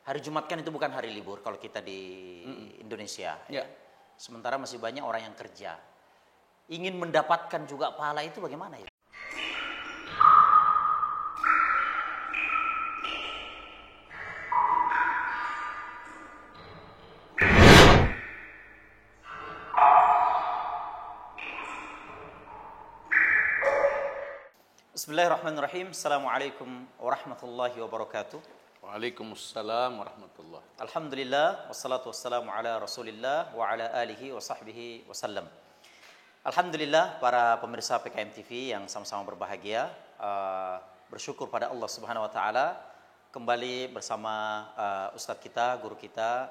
Hari Jumat kan itu bukan hari libur kalau kita di Indonesia. Ya. Sementara masih banyak orang yang kerja. Ingin mendapatkan juga pahala itu bagaimana ya? Bismillahirrahmanirrahim. Assalamualaikum warahmatullahi wabarakatuh. Waalaikumsalam warahmatullahi. Alhamdulillah, wassalatu wassalamu ala rasulillah wa ala alihi wa sahbihi wasallam. Alhamdulillah para pemirsa PKM TV yang sama-sama berbahagia, bersyukur pada Allah Subhanahu wa taala kembali bersama ustadz kita, guru kita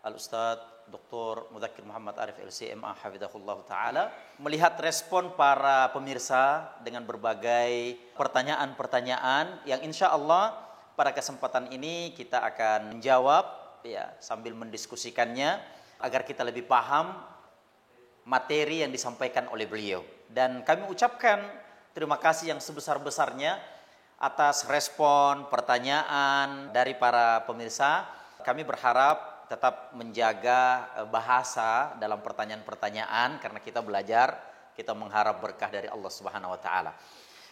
Al-Ustadz Dr. Mudzakkir Muhammad Arif LCMA hafizahullah taala, melihat respon para pemirsa dengan berbagai pertanyaan-pertanyaan yang insya Allah pada kesempatan ini kita akan menjawab ya, sambil mendiskusikannya agar kita lebih paham materi yang disampaikan oleh beliau. Dan kami ucapkan terima kasih yang sebesar-besarnya atas respon pertanyaan dari para pemirsa. Kami berharap tetap menjaga bahasa dalam pertanyaan-pertanyaan karena kita belajar, kita mengharap berkah dari Allah Subhanahu wa taala.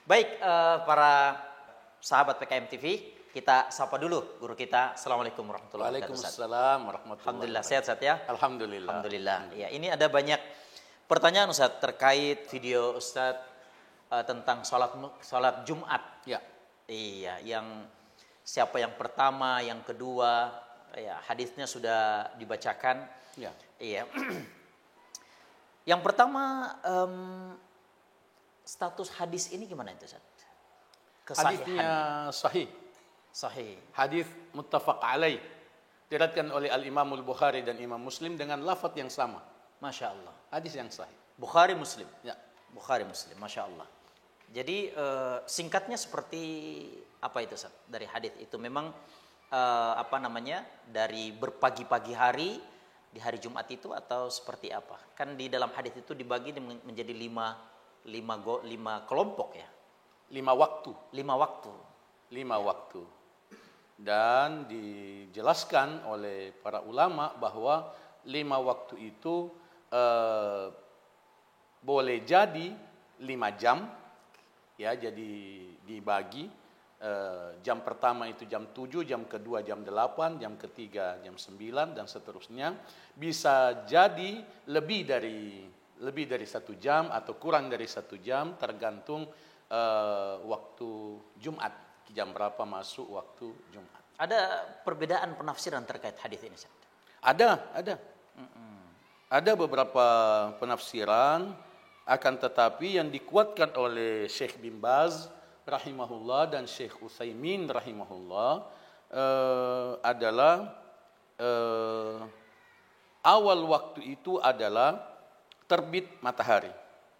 Baik, para sahabat PKM TV, kita sapa dulu guru kita. Assalamualaikum warahmatullahi wabarakatuh. Waalaikumsalam warahmatullahi Alhamdulillah, wabarakatuh. sehat ya? Alhamdulillah. Alhamdulillah. Ya, ini ada banyak pertanyaan Ustaz terkait video Ustaz tentang salat Jumat. Ya. Iya, yang siapa yang pertama, yang kedua, ya, hadisnya sudah dibacakan. Ya. Iya. Yang pertama, status hadis ini gimana itu, Ustaz? Hadisnya sahih. Sahih. Hadis muttafaq alaih. Diriwayatkan oleh Al-Imam Al-Bukhari dan Imam Muslim dengan lafaz yang sama. Masya Allah. Hadis yang sahih. Bukhari Muslim. Ya. Bukhari Muslim, Masya Allah. Jadi singkatnya seperti apa itu, Ustaz? Dari hadis itu memang dari berpagi-pagi hari di hari Jumat itu atau seperti apa? Kan di dalam hadis itu dibagi menjadi lima kelompok ya. 5 waktu. 5 waktu. 5 waktu. Dan dijelaskan oleh para ulama bahwa 5 waktu itu boleh jadi 5 jam, ya, jadi dibagi. Jam pertama itu jam 7, jam kedua jam 8, jam ketiga jam 9 dan seterusnya. Bisa jadi lebih dari 1 jam atau kurang dari 1 jam tergantung waktu Jumat, jam berapa masuk waktu Jumat. Ada perbedaan penafsiran terkait hadis ini, Ustaz? Ada. Ada beberapa penafsiran, akan tetapi yang dikuatkan oleh Syekh bin Baz rahimahullah dan Syekh Utsaimin rahimahullah adalah awal waktu itu adalah terbit matahari.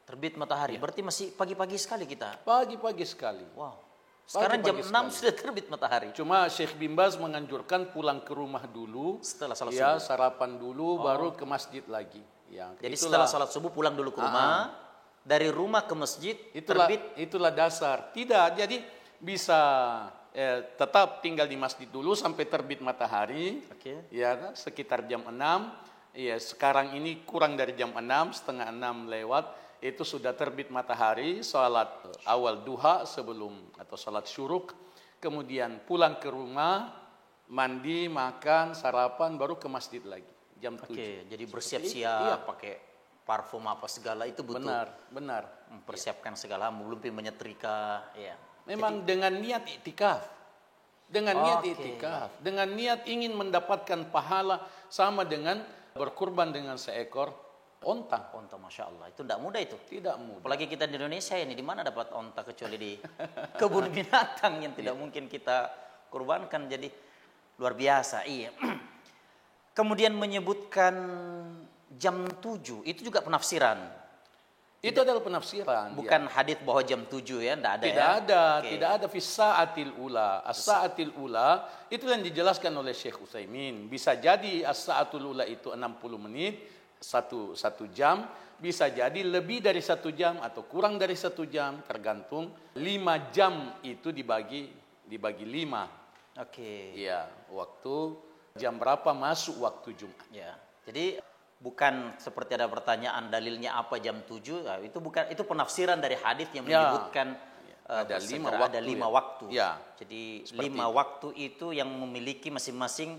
Terbit matahari, berarti masih pagi-pagi sekali kita. Pagi-pagi sekali. Wow. Sekarang jam 6 sekali. sudah terbit matahari. Cuma Syekh bin Baz menganjurkan pulang ke rumah dulu, Setelah salat ya, subuh. sarapan dulu, baru ke masjid lagi. Ya, Jadi setelah salat subuh pulang dulu ke rumah, dari rumah ke masjid terbit. Itulah dasar. Tidak, jadi bisa tetap tinggal di masjid dulu sampai terbit matahari. Oke. Ya, sekitar jam 6. Ya, sekarang ini kurang dari jam 6, setengah 6 lewat. Itu sudah terbit matahari, salat awal duha sebelum atau salat syuruk, kemudian pulang ke rumah, mandi, makan, sarapan, baru ke masjid lagi jam 7. Oke, jadi bersiap-siap pakai parfum apa segala itu butuh. Benar. Mempersiapkan segala, belum menyetrika, ya. Memang dengan niat iktikaf. Dengan niat ingin mendapatkan pahala sama dengan berkurban dengan seekor onta. Onta, Masya Allah, itu tidak mudah itu. Tidak mudah. Apalagi kita di Indonesia ini, di mana dapat onta kecuali di kebun binatang yang tidak mungkin kita kurbankan. Jadi luar biasa. Iya. Kemudian menyebutkan jam 7, itu juga penafsiran. Itu adalah penafsiran. Bukan hadis bahwa jam 7 ya, tidak ada. Tidak ada fi sa'atil ula. As-sa'atil ula itu yang dijelaskan oleh Syekh Utsaimin. Bisa jadi as-sa'atul ula itu 60 menit. Satu jam, bisa jadi lebih dari 1 jam atau kurang dari 1 jam, tergantung. 5 jam itu dibagi 5. Oke. Iya, waktu jam berapa masuk waktu Jumat. Ya. Jadi bukan seperti ada pertanyaan dalilnya apa jam 7, nah, itu bukan, itu penafsiran dari hadis yang Ya. menyebutkan Ada lima bersegera, waktu, ada 5 ya. waktu. Ya. Jadi Seperti 5 waktu itu yang memiliki masing-masing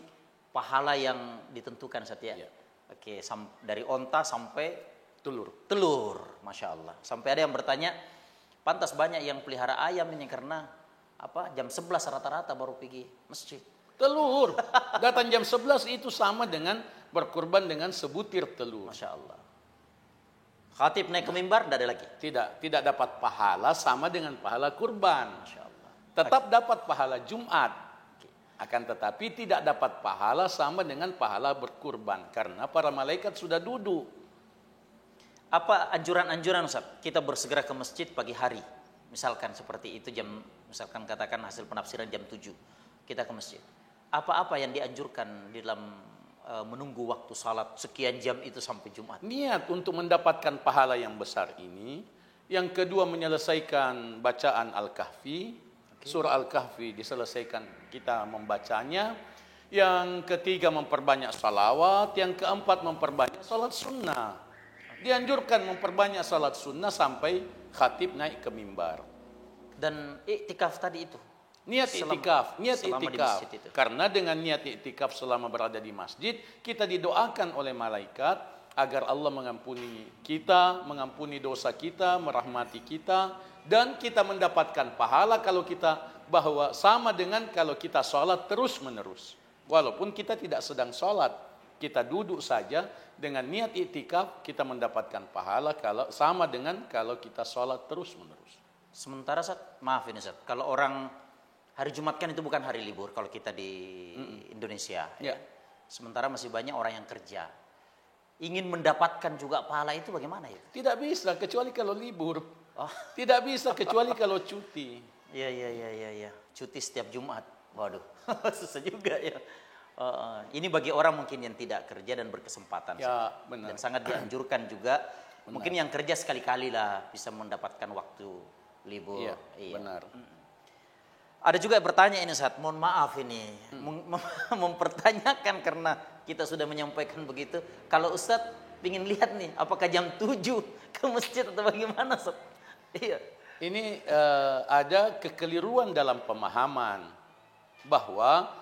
pahala yang ditentukan Satya. Ya. Oke, dari onta sampai Telur. telur, masya Allah. Sampai ada yang bertanya, pantas banyak yang pelihara ayam ini karena apa? Jam 11 rata-rata baru pergi masjid. Telur. Datang jam 11 itu sama dengan berkurban dengan sebutir telur. Masya Allah. Khatib naik ke mimbar, tidak ada lagi. Tidak dapat pahala sama dengan pahala kurban. Masya Allah. Tetap dapat pahala Jumat. Akan tetapi tidak dapat pahala sama dengan pahala berkurban. Karena para malaikat sudah duduk. Apa anjuran-anjuran Ustaz? Kita bersegera ke masjid pagi hari. Misalkan seperti itu misalkan katakan hasil penafsiran jam 7. Kita ke masjid. Apa-apa yang dianjurkan di dalam menunggu waktu salat sekian jam itu sampai Jumat? Niat untuk mendapatkan pahala yang besar ini. Yang kedua menyelesaikan bacaan Al-Kahfi. Surah Al-Kahfi diselesaikan kita membacanya. Yang ketiga memperbanyak salawat. Yang keempat memperbanyak salat sunnah. Dianjurkan memperbanyak salat sunnah sampai khatib naik ke mimbar. Dan iktikaf tadi itu. Niat iktikaf, selama di masjid itu. Karena dengan niat iktikaf selama berada di masjid, kita didoakan oleh malaikat agar Allah mengampuni kita, mengampuni dosa kita, merahmati kita, dan kita mendapatkan pahala kalau kita bahwa sama dengan kalau kita sholat terus menerus. Walaupun kita tidak sedang sholat, kita duduk saja dengan niat iktikaf kita mendapatkan pahala kalau sama dengan kalau kita sholat terus menerus. Sementara maaf ini Ustaz, kalau orang hari Jumat kan itu bukan hari libur kalau kita di Indonesia. Ya. Sementara masih banyak orang yang kerja. Ingin mendapatkan juga pahala itu bagaimana ya? Tidak bisa kecuali kalau libur. Oh. Tidak bisa kecuali kalau cuti. Iya. Cuti setiap Jumat. Waduh, susah juga ya. Ini bagi orang mungkin yang tidak kerja dan berkesempatan. Ya, benar. Dan sangat dianjurkan juga. Mungkin yang kerja sekali-kali lah bisa mendapatkan waktu libur. Iya, Iya. benar. Ada juga yang bertanya ini Ustaz, mohon maaf ini. Mempertanyakan karena kita sudah menyampaikan begitu. Kalau Ustaz ingin lihat nih, apakah jam 7 ke masjid atau bagaimana Ustaz? Iya. Ini ada kekeliruan dalam pemahaman bahwa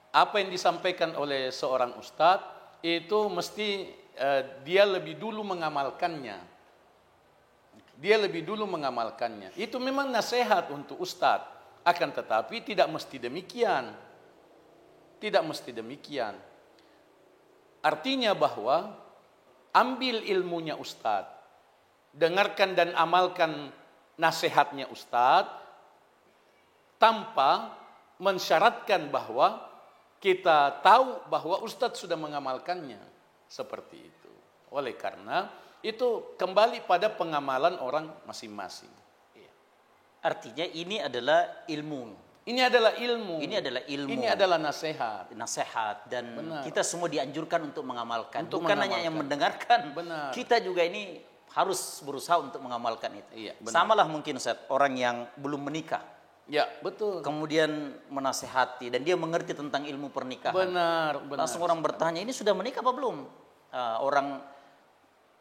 apa yang disampaikan oleh seorang ustadz itu mesti dia lebih dulu mengamalkannya. Dia lebih dulu mengamalkannya. Itu memang nasihat untuk ustadz. Akan tetapi tidak mesti demikian. Tidak mesti demikian. Artinya bahwa ambil ilmunya ustadz. Dengarkan dan amalkan nasihatnya ustadz. Tanpa mensyaratkan bahwa kita tahu bahwa ustadz sudah mengamalkannya. Seperti itu. Oleh karena itu kembali pada pengamalan orang masing-masing. Artinya ini adalah ilmu. Ini adalah ilmu. Ini adalah ilmu. Ini adalah nasihat. Nasihat dan Benar. kita semua dianjurkan untuk mengamalkan. Untuk Bukan hanya yang mendengarkan. Benar. Kita juga ini harus berusaha untuk mengamalkan itu. Iya, benar. Samalah mungkin Ustaz, orang yang belum menikah. Ya, betul. Kemudian menasehati dan dia mengerti tentang ilmu pernikahan. Benar. Langsung orang bertanya, ini sudah menikah apa belum? Orang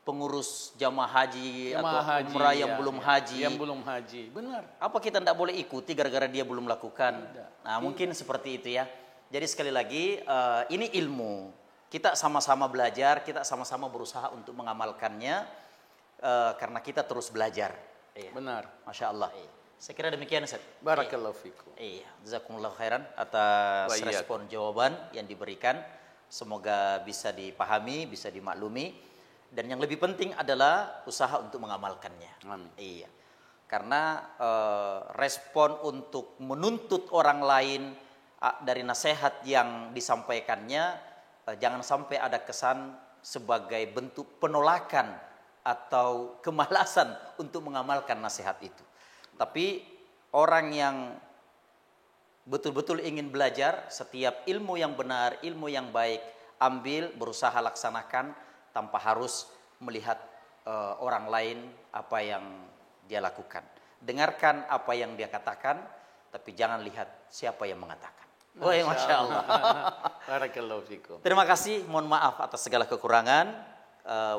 pengurus jamaah haji atau umrah yang belum haji. Yang belum haji, benar. Apa kita tidak boleh ikuti gara-gara dia belum lakukan? Tidak. Nah, mungkin seperti itu ya. Jadi sekali lagi, ini ilmu. Kita sama-sama belajar, kita sama-sama berusaha untuk mengamalkannya karena kita terus belajar. Iya. Benar. Masya Allah. Iya. Saya kira demikian Ustaz. Barakallahu fikum. Iya, jazakumullah khairan atas Wa iyyakum. respon jawaban yang diberikan. Semoga bisa dipahami, bisa dimaklumi. Dan yang lebih penting adalah usaha untuk mengamalkannya. Amin. Iya. Karena respon untuk menuntut orang lain dari nasihat yang disampaikannya, jangan sampai ada kesan sebagai bentuk penolakan atau kemalasan untuk mengamalkan nasihat itu. Tapi orang yang betul-betul ingin belajar, setiap ilmu yang benar, ilmu yang baik, ambil, berusaha laksanakan tanpa harus melihat orang lain apa yang dia lakukan. Dengarkan apa yang dia katakan, tapi jangan lihat siapa yang mengatakan. Woi, Masya Allah. Barakallahu fikum. Terima kasih, mohon maaf atas segala kekurangan.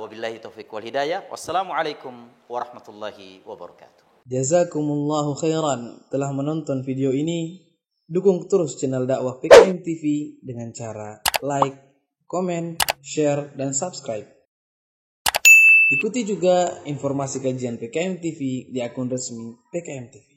Wabillahi taufiq wal hidayah. Wassalamualaikum warahmatullahi wabarakatuh. Jazakumullahu khairan telah menonton video ini. Dukung terus channel dakwah PKM TV dengan cara like, komen, share, dan subscribe. Ikuti juga informasi kajian PKM TV di akun resmi PKM TV.